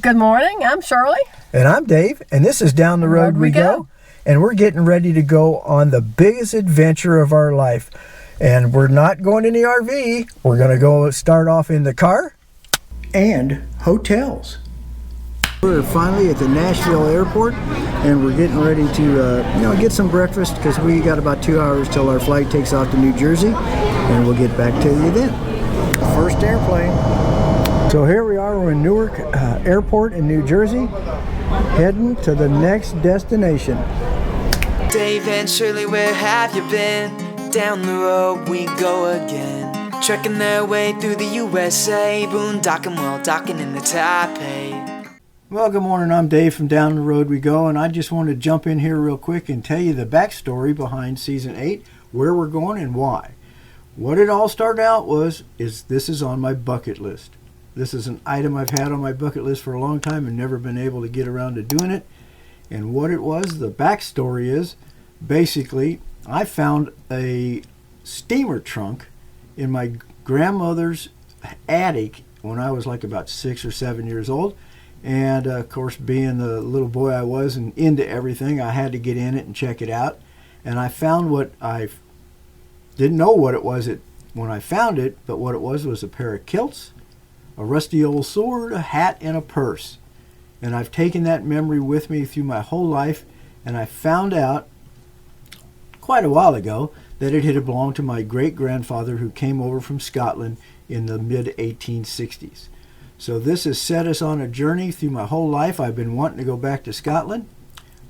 Good morning, I'm Shirley. And I'm Dave, and this is Down the Road We Go. And we're getting ready to go on the biggest adventure of our life. And we're not going in the RV. We're going to go start off in the car and hotels. We're finally at the Nashville airport, and we're getting ready to get some breakfast because we got about 2 hours till our flight takes off to New Jersey, and we'll get back to you then. First airplane. So here we are, we're in Newark Airport in New Jersey, heading to the next destination. Dave and Shirley, where have you been? Down the road we go again. Trekking their way through the USA, boondocking while docking in the Taipei. Well, good morning, I'm Dave from Down the Road We Go, and I just want to jump in here real quick and tell you the backstory behind Season 8, where we're going and why. What it all started out is this is on my bucket list. This is an item I've had on my bucket list for a long time and never been able to get around to doing it. And what it was, the backstory is, basically, I found a steamer trunk in my grandmother's attic when I was like about 6 or 7 years old. And of course, being the little boy I was and into everything, I had to get in it and check it out. And I found what I didn't know what it was when I found it, but what it was a pair of kilts, a rusty old sword, a hat, and a purse. And I've taken that memory with me through my whole life, and I found out quite a while ago that it had belonged to my great-grandfather who came over from Scotland in the mid-1860s. So this has set us on a journey through my whole life. I've been wanting to go back to Scotland.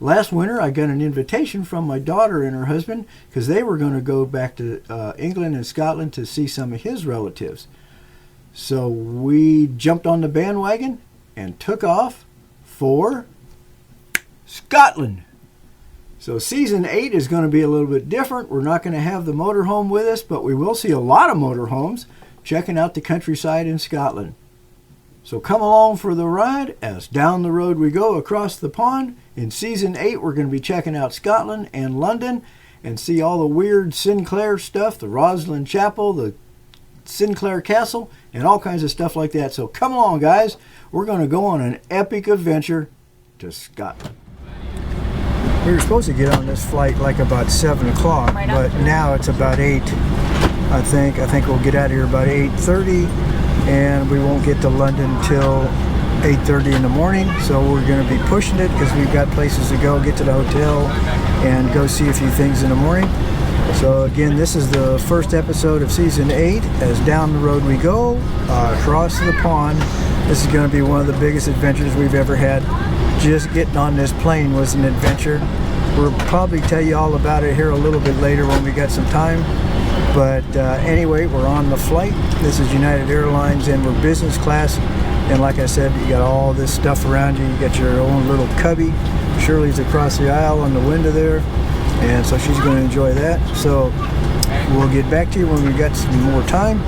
Last winter, I got an invitation from my daughter and her husband because they were going to go back to England and Scotland to see some of his relatives. So we jumped on the bandwagon and took off for Scotland. So Season 8 is going to be a little bit different. We're not going to have the motorhome with us, but we will see a lot of motorhomes checking out the countryside in Scotland. So come along for the ride as down the road we go across the pond. In Season 8, we're going to be checking out Scotland and London and see all the weird Sinclair stuff, the Roslin Chapel, the Sinclair Castle, and all kinds of stuff like that. So come along, guys. We're going to go on an epic adventure to Scotland. We were supposed to get on this flight like about 7 o'clock, but now it's about 8, I think. I think we'll get out of here about 8:30, and we won't get to London until 8:30 in the morning. So we're going to be pushing it because we've got places to go, get to the hotel, and go see a few things in the morning. So again, this is the first episode of Season 8 as Down the Road We Go across the pond. This is going to be one of the biggest adventures we've ever had. Just getting on this plane was an adventure. We'll probably tell you all about it here a little bit later when we got some time. But anyway, we're on the flight. This is United Airlines and we're business class. And like I said, you got all this stuff around you. You got your own little cubby. Shirley's across the aisle on the window there. And so she's going to enjoy that. So we'll get back to you when we've got some more time.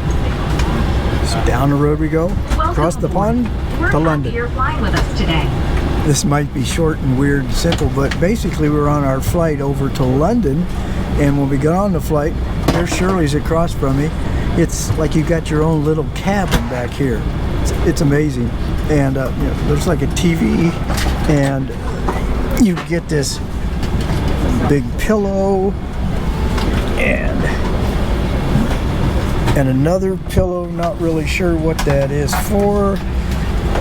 So down the road we go, across the pond to London. You're flying with us today. This might be short and weird and simple, but basically we're on our flight over to London. And when we got on the flight, there's Shirley's across from me. It's like you got your own little cabin back here. It's amazing. And there's like a TV, and you get this big pillow and another pillow, not really sure what that is for.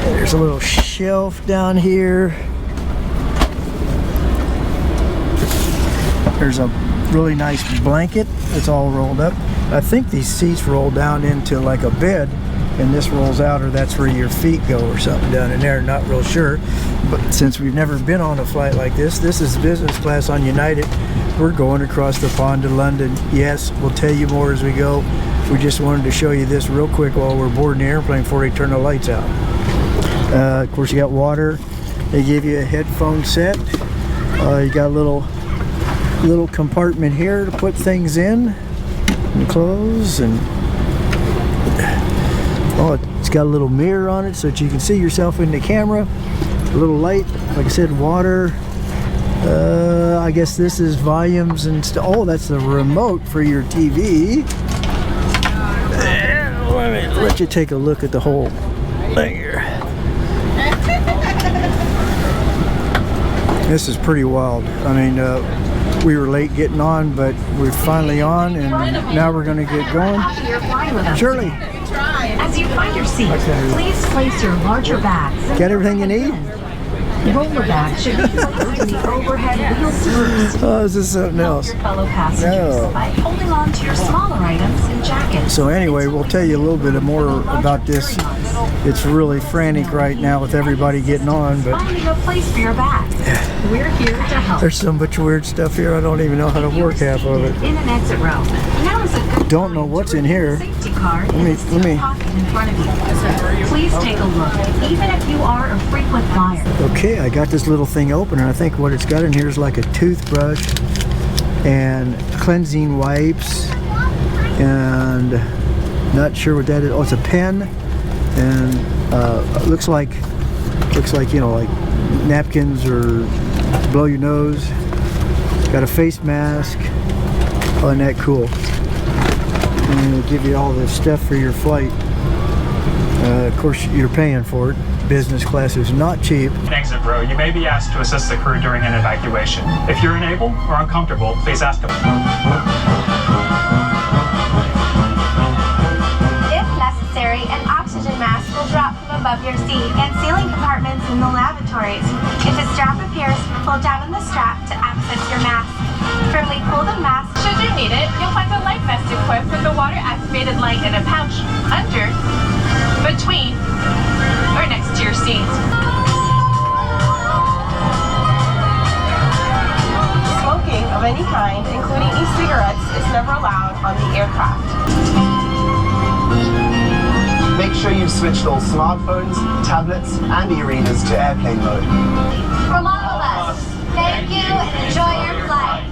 There's a little shelf down here. There's a really nice blanket that's all rolled up. I think these seats roll down into like a bed, and this rolls out, or that's where your feet go or something down in there. Not real sure, but since we've never been on a flight like this is business class on United. We're going across the pond to London. Yes, we'll tell you more as we go. We just wanted to show you this real quick while we're boarding the airplane before they turn the lights out. Of course, you got water. They give you a headphone set. You got a little compartment here to put things in, and clothes, and it's got a little mirror on it so that you can see yourself in the camera. A little light, like I said, water. I guess this is volumes and stuff. Oh, that's the remote for your TV. Let me let you take a look at the whole thing here. This is pretty wild. I mean, we were late getting on, but we're finally on, and now we're going to get going. Shirley, as you find your seat, please place your larger bags. got everything you need? Roller bags should be placed in the overhead wheel first. Oh, is this something else? Your fellow passengers by holding on to your smaller items and jackets. So anyway, we'll tell you a little bit more about this. It's really frantic right now with everybody getting on, but finding a place for your bag. We're here to help. there's so much weird stuff here. I don't even know how to work half of it. In an exit row. Now is a good Don't know what's in here. safety card Let me. pocket in front of you. Please take a look, even if you are a frequent flyer. Okay, I got this little thing open, and I think what it's got in here is like a toothbrush and cleansing wipes, and not sure what that is. Oh, it's a pen, and looks like you know, like napkins or blow your nose. Got a face mask. Oh, isn't that cool? And it'll give you all this stuff for your flight. Of course, you're paying for it. Business class is not cheap. Exit row, you may be asked to assist the crew during an evacuation. If you're unable or uncomfortable, please ask them. If necessary, an oxygen mask will drop from above your seat and ceiling compartments in the lavatories. If a strap appears, pull down on the strap to access your mask. Firmly pull the mask. Should you need it, you'll find a life vest equipped with a water-activated light in a pouch under, between, or next to your seat. Smoking of any kind, including e-cigarettes, is never allowed on the aircraft. Make sure you've switched all smartphones, tablets, and e-readers to airplane mode. From all of us, thank you and enjoy your flight.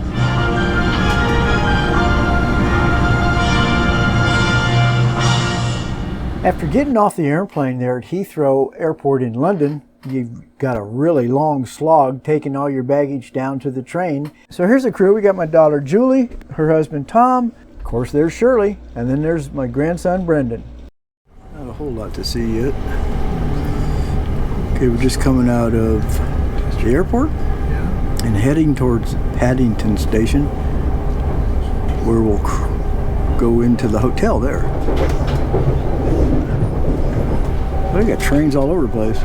After getting off the airplane there at Heathrow Airport in London, you've got a really long slog taking all your baggage down to the train. So here's the crew. We got my daughter Julie, her husband Tom, of course there's Shirley, and then there's my grandson Brendan. Not a whole lot to see yet. Okay, we're just coming out of the airport and heading towards Paddington Station, where we'll go into the hotel there. We got trains all over the place.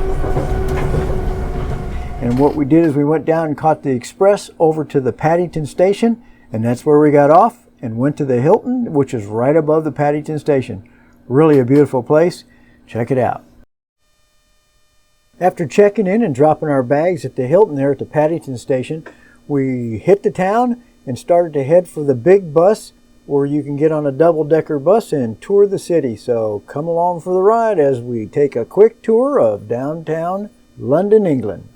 And what we did is we went down and caught the express over to the Paddington Station, and that's where we got off and went to the Hilton, which is right above the Paddington Station. Really a beautiful place. Check it out. After checking in and dropping our bags at the Hilton there at the Paddington Station, we hit the town and started to head for the big bus, where you can get on a double-decker bus and tour the city. So come along for the ride as we take a quick tour of downtown London, England.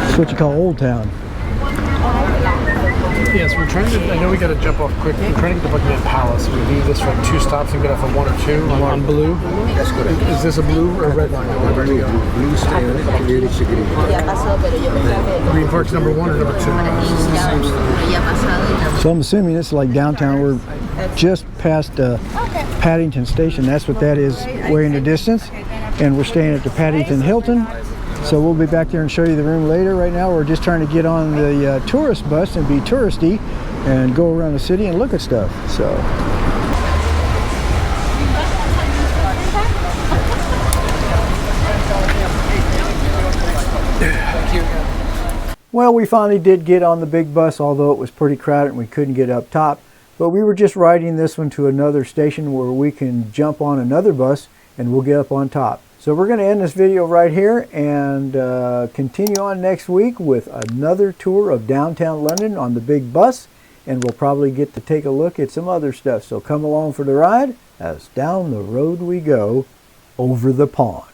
That's what you call Old Town. Yes, we're trying to, I know we got to jump off quick. We're trying to get to Buckingham Palace. We do this for like 2 stops and get off on 1 or 2 on blue. That's good. Is this a blue or a red line? Blue stay on it, green to green. Green Park's number 1 or number 2? So I'm assuming it's like downtown. We're just past Paddington Station. That's what that is way in the distance. And we're staying at the Paddington Hilton. So we'll be back there and show you the room later. Right now we're just trying to get on the tourist bus and be touristy and go around the city and look at stuff. So well, we finally did get on the big bus, although it was pretty crowded and we couldn't get up top. But we were just riding this one to another station where we can jump on another bus and we'll get up on top. So we're going to end this video right here and continue on next week with another tour of downtown London on the big bus, and we'll probably get to take a look at some other stuff. So come along for the ride as down the road we go over the pond.